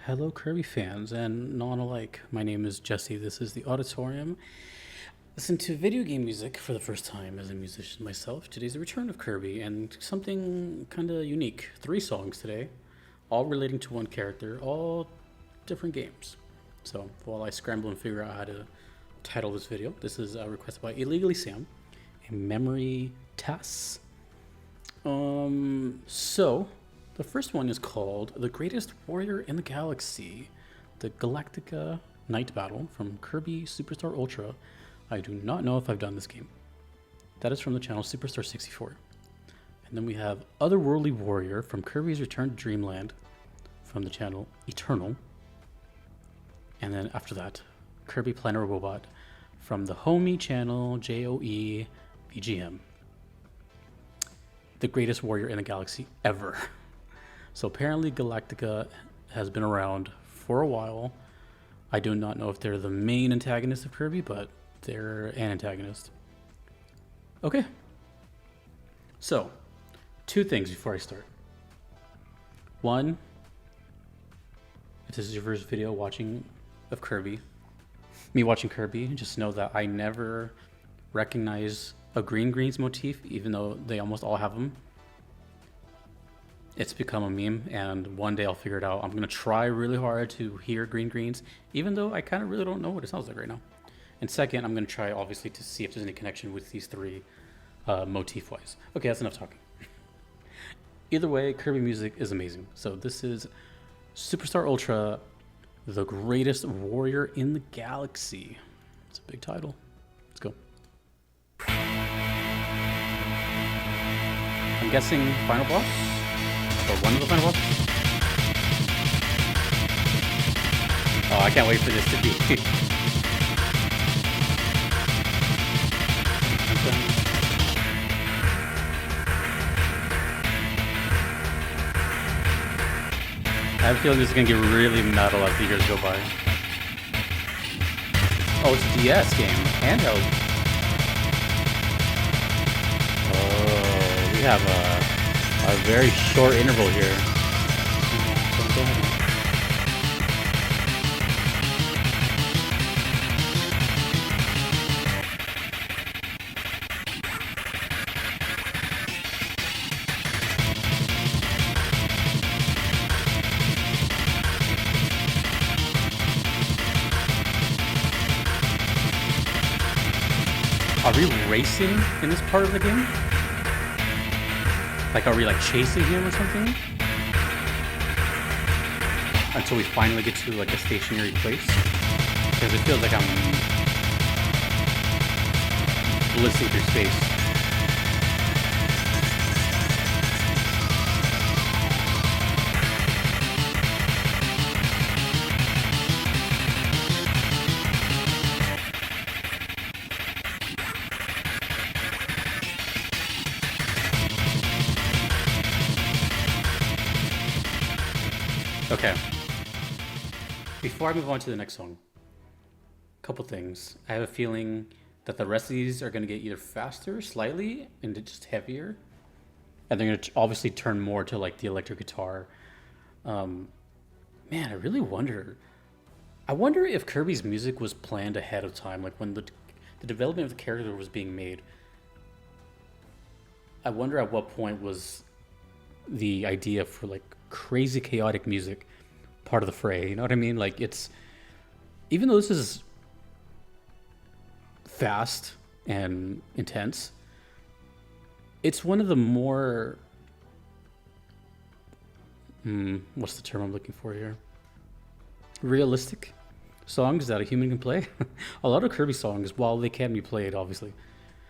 Hello, Kirby fans, and non alike. My name is Jesse. This is the Auditorium. Listen to video game music for the first time as a musician myself. Today's the return of Kirby and something kind of unique. 3 songs today, all relating to one character, all different games. So while I scramble and figure out how to title this video, this is requested by IllegallySam MemoryTAS. So the first one is called The Greatest Warrior in the Galaxy, the Galactica Night Battle from Kirby Superstar Ultra. I do not know if I've done this game. That is from the channel Superstar 64. And then we have Otherworldly Warrior from Kirby's Return to Dreamland from the channel Eternal. And then after that, Kirby Planet Robobot from the Homie channel JOE BGM. The greatest warrior in the galaxy ever. So apparently Galactica has been around for a while. I do not know if they're the main antagonist of Kirby, but they're an antagonist. Okay. So, 2 things before I start. 1, if this is your first video watching of Kirby, me watching Kirby, just know that I never recognize a greens motif, even though they almost all have them. It's become a meme, and one day I'll figure it out. I'm gonna try really hard to hear greens, even though I kind of really don't know what it sounds like right now. And second, I'm gonna try obviously to see if there's any connection with these 3 motif-wise. Okay, that's enough talking. Either way, Kirby music is amazing. So this is Superstar Ultra, the greatest warrior in the galaxy. It's a big title. Let's go. I'm guessing final boss? Or one of the final bosses? Oh, I can't wait for this to be. I have a feeling this is going to get really metal as the years go by. Oh, it's a DS game. Handheld. Oh, we have a very short interval here. Are we racing in this part of the game? Like, are we like chasing him or something? Until we finally get to like a stationary place? Because it feels like I'm blitzing through space. Okay. Before I move on to the next song, a couple things. I have a feeling that the rest of these are going to get either faster, slightly, and just heavier. And they're going to obviously turn more to like the electric guitar. Man, I really wonder. I wonder if Kirby's music was planned ahead of time, like when the development of the character was being made. I wonder at what point was the idea for like crazy chaotic music part of the fray, you know what I mean? Like, it's, even though this is fast and intense, it's one of the more what's the term I'm looking for here, realistic songs that a human can play. A lot of Kirby songs, while they can be played, obviously,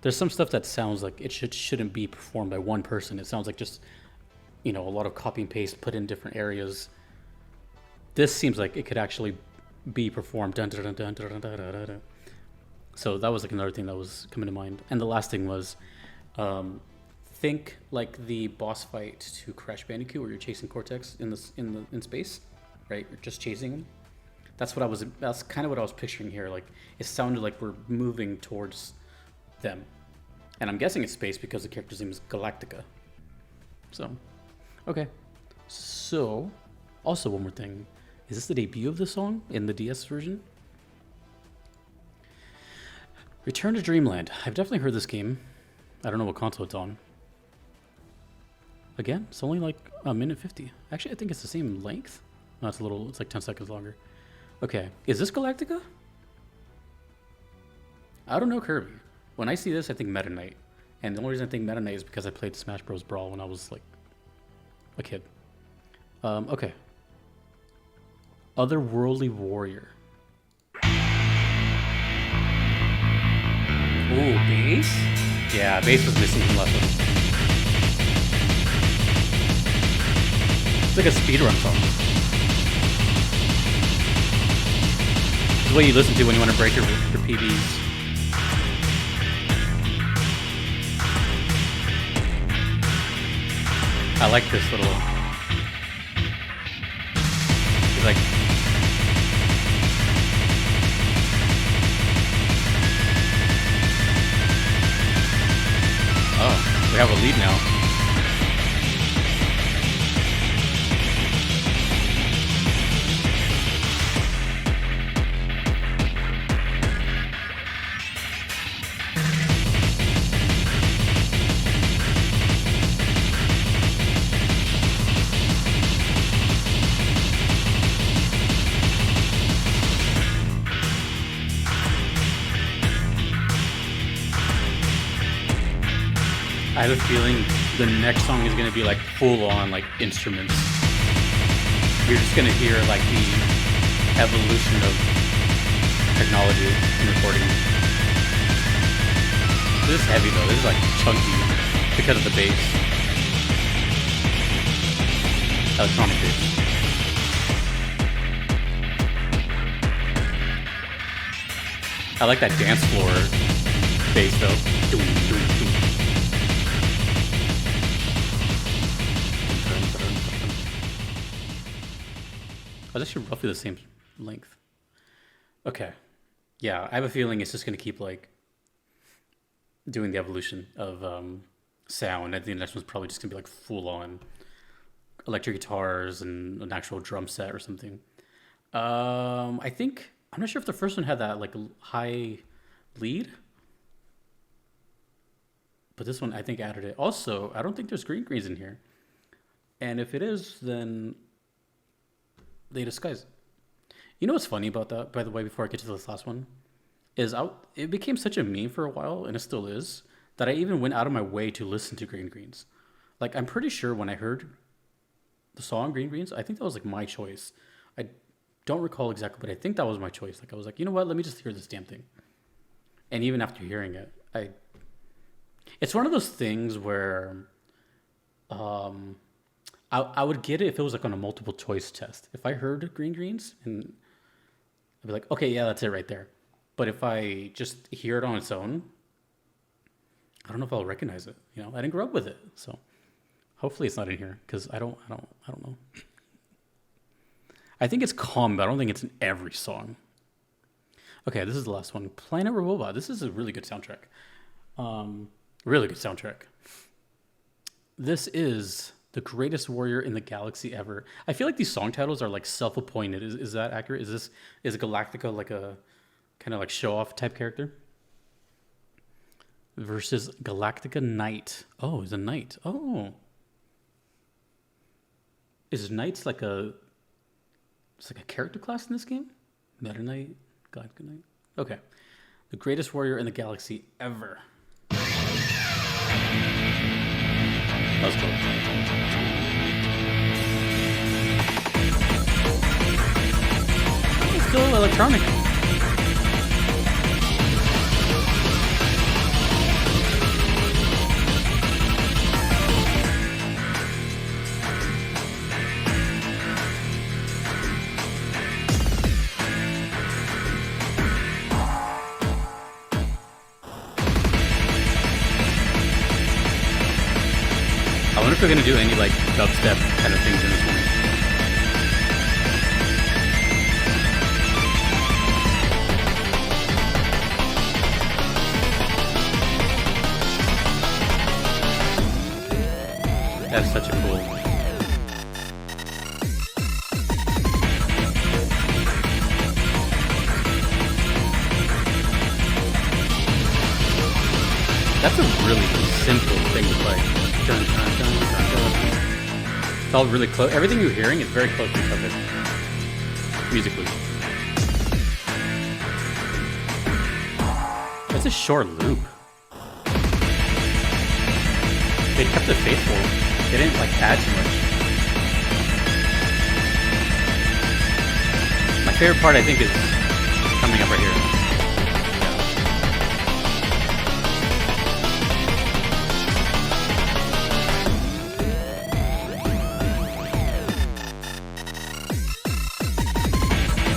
there's some stuff that sounds like it shouldn't be performed by one person. It sounds like just, you know, a lot of copy and paste put in different areas. This seems like it could actually be performed. Dun, dun, dun, dun, dun, dun, dun, dun. So that was like another thing that was coming to mind. And the last thing was, think like the boss fight to Crash Bandicoot, where you're chasing Cortex in space, right? You're just chasing him. That's kind of what I was picturing here. Like, it sounded like we're moving towards them, and I'm guessing it's space because the character's name is Galactica. So, okay. So, also one more thing. Is this the debut of the song in the DS version? Return to Dreamland. I've definitely heard this game. I don't know what console it's on. Again, it's only like a minute 50. Actually, I think it's the same length. No, it's it's like 10 seconds longer. Okay, is this Galactica? I don't know Kirby. When I see this, I think Meta Knight. And the only reason I think Meta Knight is because I played Smash Bros. Brawl when I was like a kid. Okay. Otherworldly Warrior. Ooh, bass? Yeah, bass was missing from last one. It's like a speedrun song. This is what you listen to when you want to break your PBs. I like this little... It's like... Oh, we have a lead now. I have a feeling the next song is going to be like full on like instruments. You're just going to hear like the evolution of technology in recording. This is heavy though. This is like chunky because of the bass. Electronic bass. I like that dance floor bass though. Doom, doom, doom. Oh, that's actually roughly the same length. Okay. Yeah, I have a feeling it's just going to keep like doing the evolution of sound. I think the next one's probably just going to be like full on electric guitars and an actual drum set or something. I think, I'm not sure if the first one had that like high lead, but this one I think added it. Also, I don't think there's greens in here. And if it is, then they disguise it. You know what's funny about that, by the way, before I get to this last one, is it became such a meme for a while, and it still is, that I even went out of my way to listen to Green Greens. Like, I'm pretty sure when I heard the song Green Greens, I think that was like my choice. I don't recall exactly, but I think that was my choice. Like, I was like, you know what, let me just hear this damn thing. And even after hearing it, it's one of those things where I would get it if it was like on a multiple choice test. If I heard Green Greens, and I'd be like, okay, yeah, that's it right there. But if I just hear it on its own, I don't know if I'll recognize it. You know, I didn't grow up with it, so hopefully it's not in here because I don't know. I think it's common, but I don't think it's in every song. Okay, this is the last one. Planet Robobot. This is a really good soundtrack. Really good soundtrack. This is the greatest warrior in the galaxy ever. I feel like these song titles are like self-appointed. Is that accurate? Is Galactica like a kind of like show-off type character? Versus Galactica Knight. Oh, it's a knight. Oh. Is Knights like it's like a character class in this game? Meta Knight? Galactica Knight? Okay. The greatest warrior in the galaxy ever. That was cool. It's still electronic. I wonder if we're gonna do any like dubstep kind of things in this one. That's such a cool one. That's a really simple thing to play. Dun, dun, dun, dun, dun. It's all really close. Everything you're hearing is very close to each other, musically. That's a short loop. They kept it faithful. They didn't like add too much. My favorite part, I think, is coming up right here.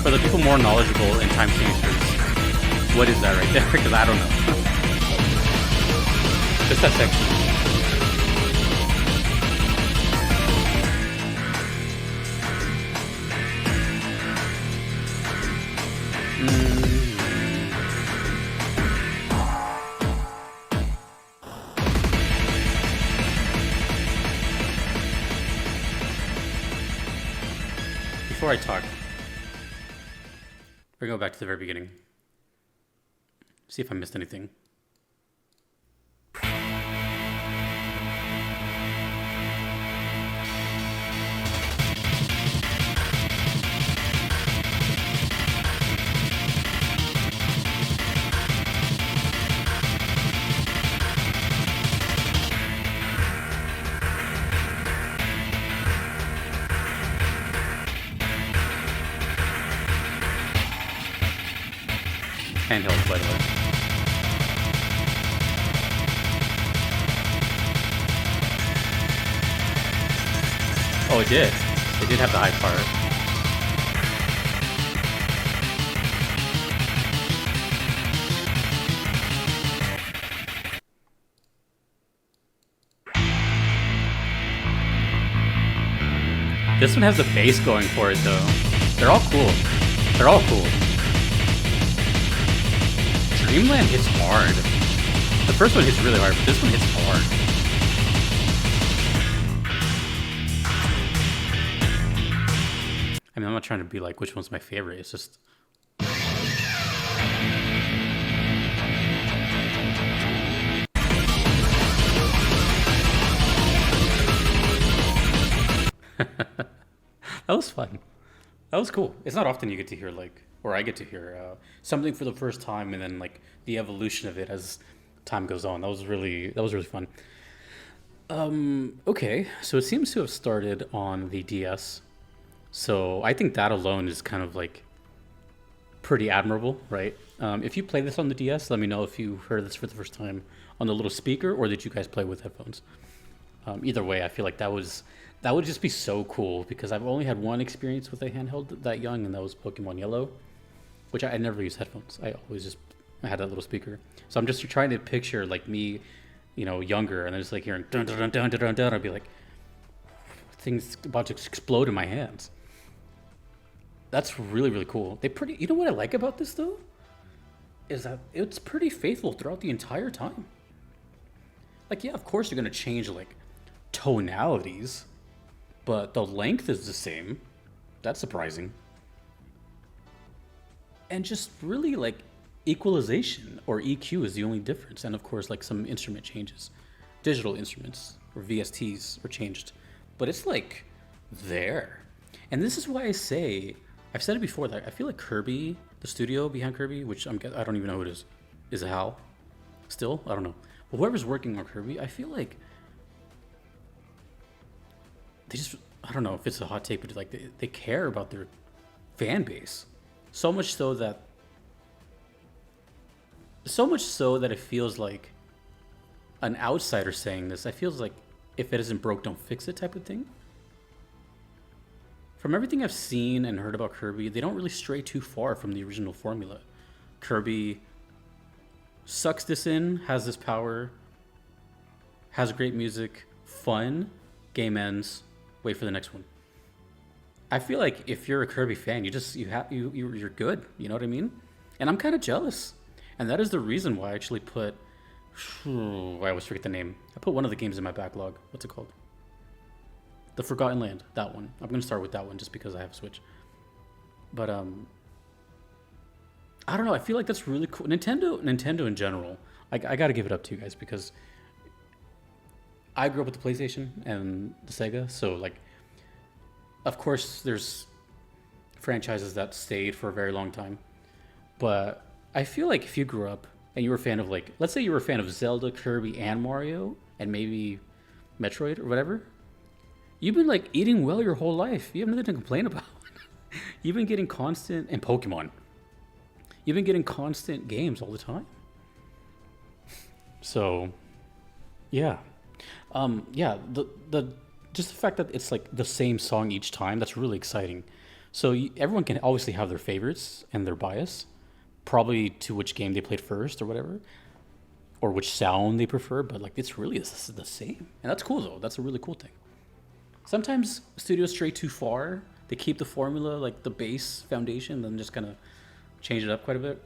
For the people more knowledgeable in time signatures, what is that right there? Because I don't know. Just that section. Before I talk, we're going back to the very beginning. See if I missed anything. Handheld, by the way. Oh, it did. It did have the high part. This one has the bass going for it, though. They're all cool. They're all cool. Dreamland hits hard. The first one hits really hard, but this one hits hard. I mean, I'm not trying to be like which one's my favorite. It's just... That was fun. That was cool. It's not often you get to hear like... or I get to hear something for the first time, and then like the evolution of it as time goes on. That was really fun. Okay, so it seems to have started on the DS. So I think that alone is kind of like pretty admirable, right? If you play this on the DS, let me know if you heard this for the first time on the little speaker, or did you guys play with headphones? Either way, I feel like that would just be so cool, because I've only had one experience with a handheld that young, and that was Pokemon Yellow. Which I never use headphones. I always just had that little speaker. So I'm just trying to picture like me, you know, younger, and then just like hearing dun dun dun dun dun dun. I'd be like, things about to explode in my hands. That's really, really cool. You know what I like about this though? Is that it's pretty faithful throughout the entire time. Like, yeah, of course you're gonna change like tonalities, but the length is the same. That's surprising. And just really like equalization or EQ is the only difference. And of course, like some instrument changes. Digital instruments or VSTs are changed. But it's like there. And this is why I say, I've said it before, that I feel like Kirby, the studio behind Kirby, which I don't even know who it is it Hal? Still? I don't know. But whoever's working on Kirby, I feel like they just, I don't know if it's a hot take, but like they care about their fan base. So much so that it feels like an outsider saying this. I feels like if it isn't broke, don't fix it type of thing. From everything I've seen and heard about Kirby, they don't really stray too far from the original formula. Kirby sucks this in, has this power, has great music, fun, game ends, wait for the next one. I feel like if you're a Kirby fan, you're good. You know what I mean? And I'm kind of jealous, and that is the reason why I actually put. I always forget the name. I put one of the games in my backlog. What's it called? The Forgotten Land. That one. I'm gonna start with that one just because I have a Switch. But I don't know. I feel like that's really cool. Nintendo in general I got to give it up to you guys because I grew up with the PlayStation and the Sega, so like, of course, there's franchises that stayed for a very long time, but I feel like if you grew up and you were a fan of like, let's say you were a fan of Zelda, Kirby, and Mario, and maybe Metroid or whatever, you've been like eating well your whole life. You have nothing to complain about. You've been getting constant, and Pokemon. You've been getting constant games all the time. So, yeah. Yeah, the just the fact that it's like the same song each time, that's really exciting. So everyone can obviously have their favorites and their bias, probably to which game they played first or whatever, or which sound they prefer, but like it's really the same. And that's cool though. That's a really cool thing. Sometimes studios stray too far. They keep the formula, like the base foundation, then just kind of change it up quite a bit.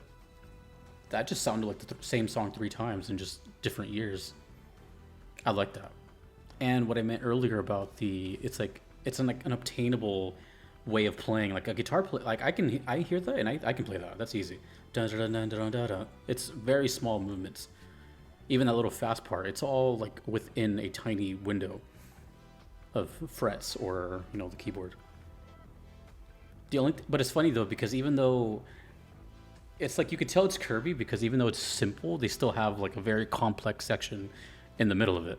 That just sounded like the same song 3 times in just different years. I like that. And what I meant earlier about it's like an obtainable way of playing, like a guitar play. Like I hear that and I can play that. That's easy. Dun, dun, dun, dun, dun, dun. It's very small movements. Even that little fast part, it's all like within a tiny window of frets or the keyboard. But it's funny though, because even though it's like you could tell it's Kirby, because even though it's simple, they still have like a very complex section in the middle of it.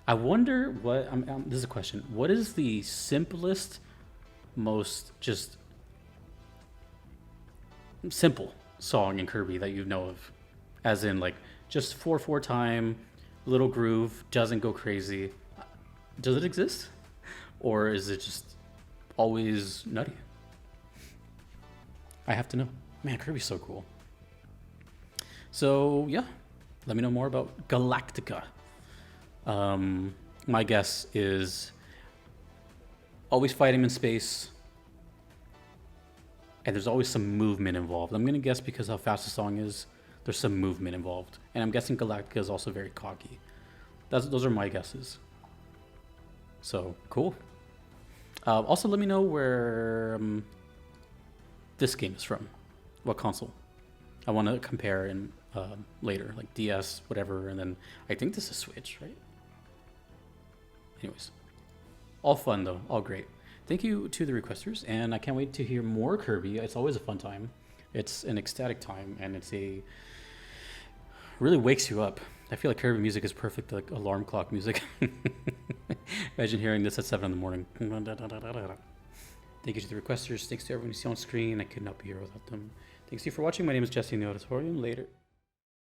I wonder what this is a question. What is the simplest, most just simple song in Kirby that you know of, as in like just 4/4 time, little groove, doesn't go crazy? Does it exist, or is it just always nutty? I have to know. Man, Kirby's so cool. So yeah, let me know more about Galactica. My guess is always fighting in space, and there's always some movement involved. I'm gonna guess because how fast the song is, there's some movement involved, and I'm guessing Galactica is also very cocky. Those are my guesses. So cool. Also, let me know where this game is from. What console? I want to compare in later, like DS, whatever, and then I think this is Switch, right? Anyways, all fun though, all great. Thank you to the requesters, and I can't wait to hear more Kirby. It's always a fun time. It's an ecstatic time, and really wakes you up. I feel like Kirby music is perfect, like alarm clock music. Imagine hearing this at 7 in the morning. Thank you to the requesters. Thanks to everyone you see on screen. I could not be here without them. Thanks to you for watching. My name is Jesse in the Auditorium. Later.